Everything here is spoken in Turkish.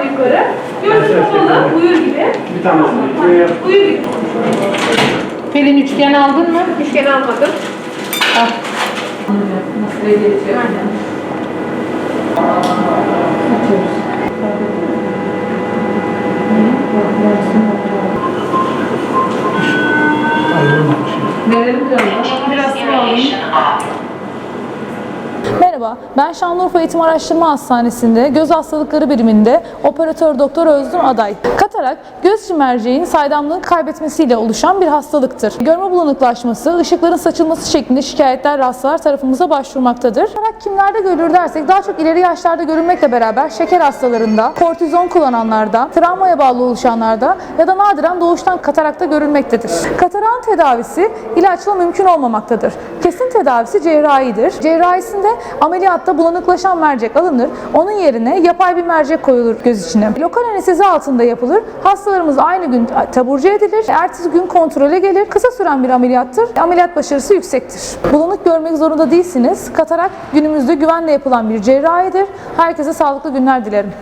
parmak yukarı. Gözü kapalı, uyur gibi. Bir tane Uyur gibi. Pelin üçgen aldın mı? Üçgen almadım. Al. Nasıl geçiyor? Aynen. Atıyoruz. ayrılmamış. Verelim biraz sıra alayım. Merhaba, ben Şanlıurfa Eğitim Araştırma Hastanesi'nde göz hastalıkları biriminde operatör doktor Özgür Aday. Katarak, göz içi merceğin saydamlığını kaybetmesiyle oluşan bir hastalıktır. Görme bulanıklaşması, ışıkların saçılması şeklinde şikayetler hastalar tarafımıza başvurmaktadır. Katarak kimlerde görülür dersek daha çok ileri yaşlarda görülmekle beraber şeker hastalarında, kortizon kullananlarda, travmaya bağlı oluşanlarda ya da nadiren doğuştan katarakta görülmektedir. Katarağın tedavisi ilaçla mümkün olmamaktadır. Kesin tedavisi cerrahidir. Cerrahisinde ameliyatta bulanıklaşan mercek alınır. Onun yerine yapay bir mercek koyulur göz içine. Lokal anestezi altında yapılır. Hastalarımız aynı gün taburcu edilir. Ertesi gün kontrole gelir. Kısa süren bir ameliyattır. Ameliyat başarısı yüksektir. Bulanık görmek zorunda değilsiniz. Katarak günümüzde güvenle yapılan bir cerrahidir. Herkese sağlıklı günler dilerim.